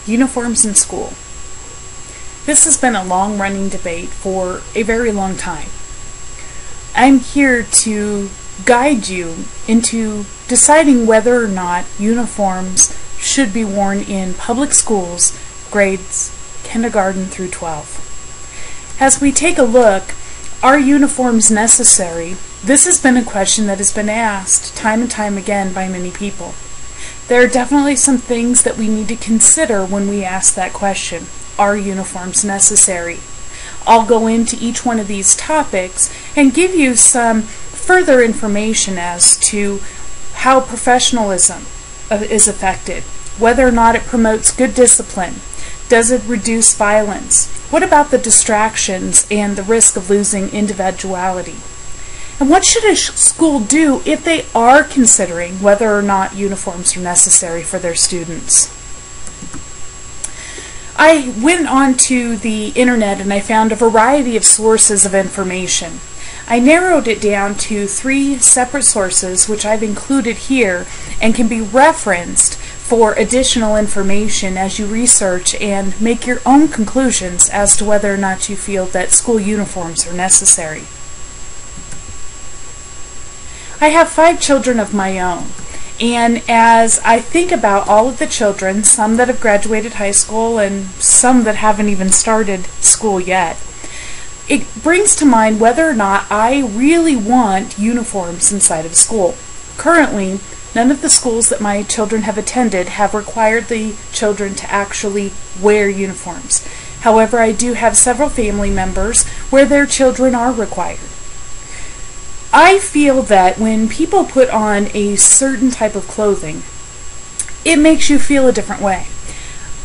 uniforms in school. This has been a long-running debate for a very long time. I'm here to guide you into deciding whether or not uniforms should be worn in public schools, grades kindergarten through 12. As we take a look, are uniforms necessary? This has been a question that has been asked time and time again by many people. There are definitely some things that we need to consider when we ask that question. Are uniforms necessary? I'll go into each one of these topics and give you some further information as to how professionalism is affected, whether or not it promotes good discipline, does it reduce violence, what about the distractions and the risk of losing individuality, and what should a school do if they are considering whether or not uniforms are necessary for their students. I went onto the internet and I found a variety of sources of information. I narrowed it down to 3 separate sources, which I've included here and can be referenced for additional information as you research and make your own conclusions as to whether or not you feel that school uniforms are necessary. I have 5 children of my own, and as I think about all of the children, some that have graduated high school and some that haven't even started school yet, it brings to mind whether or not I really want uniforms inside of school. Currently, none of the schools that my children have attended have required the children to actually wear uniforms. However, I do have several family members where their children are required. I feel that when people put on a certain type of clothing, it makes you feel a different way.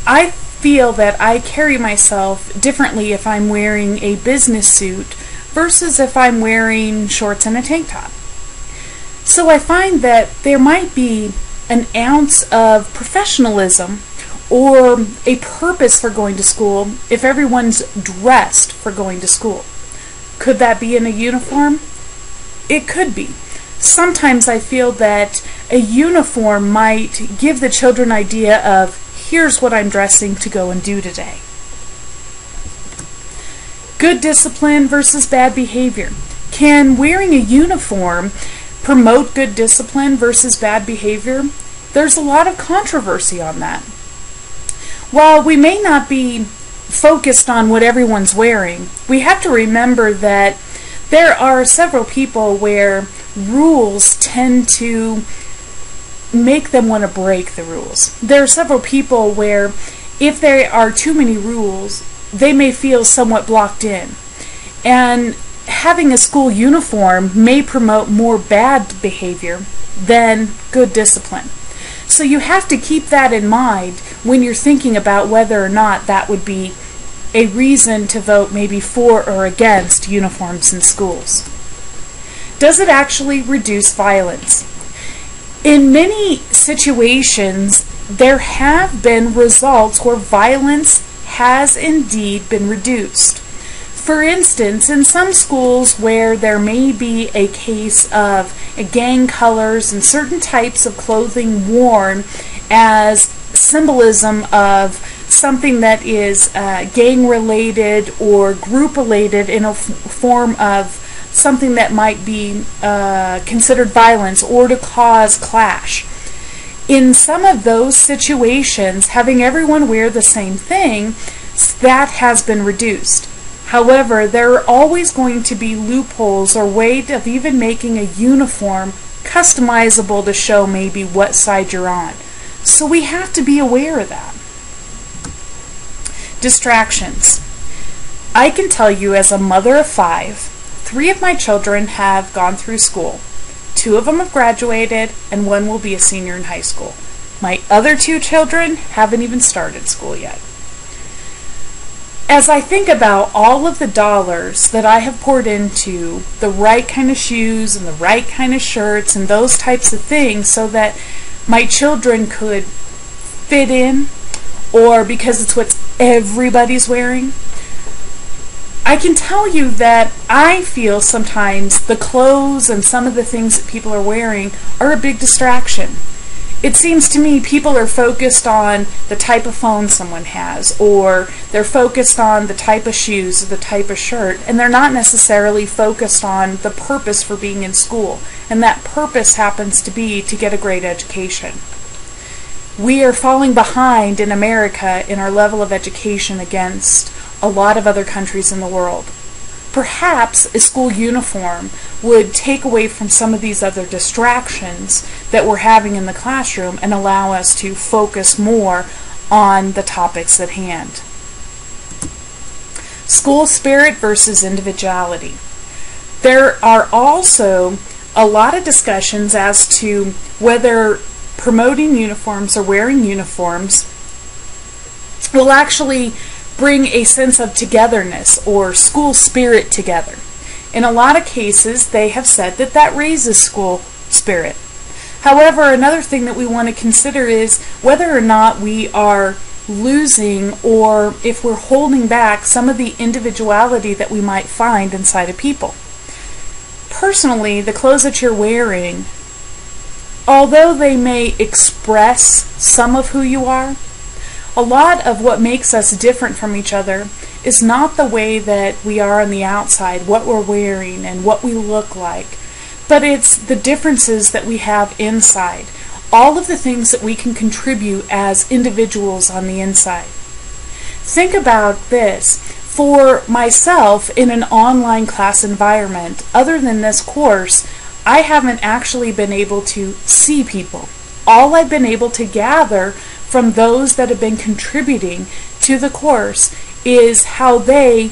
I feel that I carry myself differently if I'm wearing a business suit versus if I'm wearing shorts and a tank top. So I find that there might be an ounce of professionalism or a purpose for going to school if everyone's dressed for going to school. Could that be in a uniform? It could be. Sometimes I feel that a uniform might give the children an idea of, here's what I'm dressing to go and do today. Good discipline versus bad behavior. Can wearing a uniform promote good discipline versus bad behavior? There's a lot of controversy on that. While we may not be focused on what everyone's wearing, we have to remember that there are several people where rules tend to make them want to break the rules. There are several people where if there are too many rules, they may feel somewhat blocked in. And having a school uniform may promote more bad behavior than good discipline. So you have to keep that in mind when you're thinking about whether or not that would be a reason to vote maybe for or against uniforms in schools. Does it actually reduce violence? In many situations, there have been results where violence has indeed been reduced. For instance, in some schools where there may be a case of gang colors and certain types of clothing worn as symbolism of something that is gang-related or group-related in a form of something that might be considered violence or to cause clash. In some of those situations, having everyone wear the same thing, that has been reduced. However, there are always going to be loopholes or ways of even making a uniform customizable to show maybe what side you're on. So we have to be aware of that. Distractions. I can tell you as a mother of 5, 3 of my children have gone through school. 2 of them have graduated and 1 will be a senior in high school. My other 2 children haven't even started school yet. As I think about all of the dollars that I have poured into the right kind of shoes and the right kind of shirts and those types of things so that my children could fit in, or because it's what everybody's wearing, I can tell you that I feel sometimes the clothes and some of the things that people are wearing are a big distraction. It seems to me people are focused on the type of phone someone has, or they're focused on the type of shoes or the type of shirt, and they're not necessarily focused on the purpose for being in school. And that purpose happens to be to get a great education. We are falling behind in America in our level of education against a lot of other countries in the world. Perhaps a school uniform would take away from some of these other distractions that we're having in the classroom and allow us to focus more on the topics at hand. School spirit versus individuality. There are also a lot of discussions as to whether promoting uniforms or wearing uniforms will actually bring a sense of togetherness or school spirit together. In a lot of cases, they have said that that raises school spirit. However, another thing that we want to consider is whether or not we are losing, or if we're holding back, some of the individuality that we might find inside of people. Personally, the clothes that you're wearing, although they may express some of who you are, a lot of what makes us different from each other is not the way that we are on the outside, what we're wearing and what we look like, but it's the differences that we have inside, all of the things that we can contribute as individuals on the inside. Think about this. For myself, in an online class environment, other than this course, I haven't actually been able to see people. All I've been able to gather from those that have been contributing to the course is how they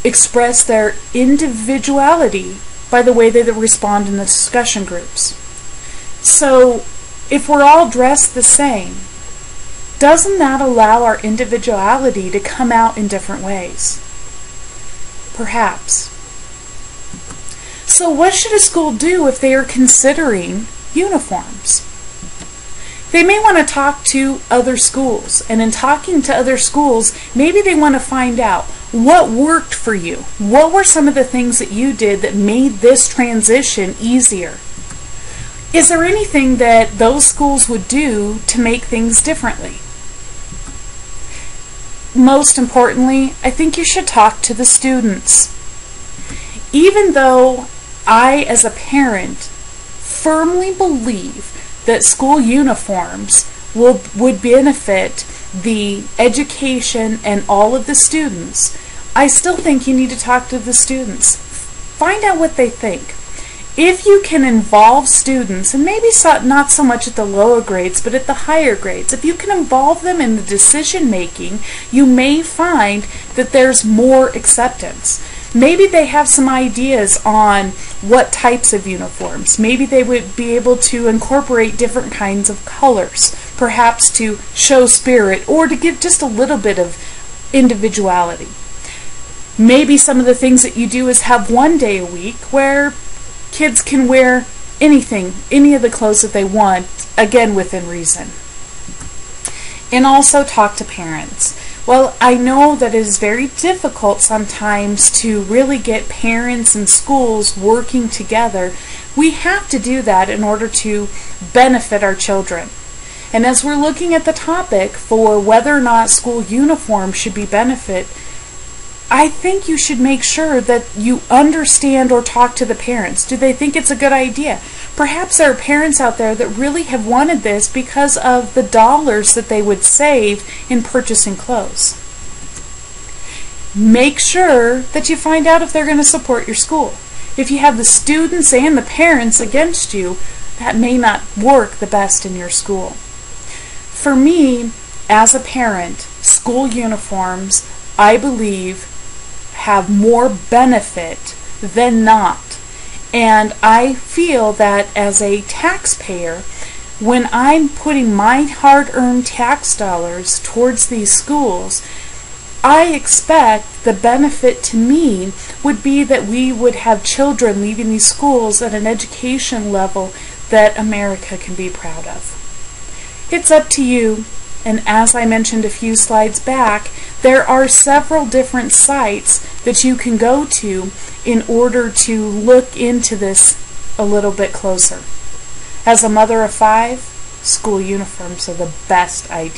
express their individuality by the way they respond in the discussion groups. So if we're all dressed the same, doesn't that allow our individuality to come out in different ways? Perhaps. So what should a school do if they are considering uniforms? They may want to talk to other schools, and in talking to other schools, maybe they want to find out what worked for you. What were some of the things that you did that made this transition easier? Is there anything that those schools would do to make things differently? Most importantly, I think you should talk to the students. Even though I, as a parent, firmly believe that school uniforms would benefit the education and all of the students, I still think you need to talk to the students. Find out what they think. If you can involve students, and maybe not so much at the lower grades, but at the higher grades, if you can involve them in the decision making, you may find that there's more acceptance. Maybe they have some ideas on what types of uniforms. Maybe they would be able to incorporate different kinds of colors, perhaps to show spirit or to give just a little bit of individuality. Maybe some of the things that you do is have one day a week where kids can wear anything, any of the clothes that they want, again within reason. And also talk to parents. Well, I know that it is very difficult sometimes to really get parents and schools working together. We have to do that in order to benefit our children. And as we're looking at the topic for whether or not school uniforms should be benefit, I think you should make sure that you understand or talk to the parents. Do they think it's a good idea? Perhaps there are parents out there that really have wanted this because of the dollars that they would save in purchasing clothes. Make sure that you find out if they're going to support your school. If you have the students and the parents against you, that may not work the best in your school. For me, as a parent, school uniforms, I believe, have more benefit than not. And I feel that as a taxpayer, when I'm putting my hard-earned tax dollars towards these schools, I expect the benefit to me would be that we would have children leaving these schools at an education level that America can be proud of. It's up to you. And as I mentioned a few slides back, there are several different sites that you can go to in order to look into this a little bit closer. As a mother of 5, school uniforms are the best idea.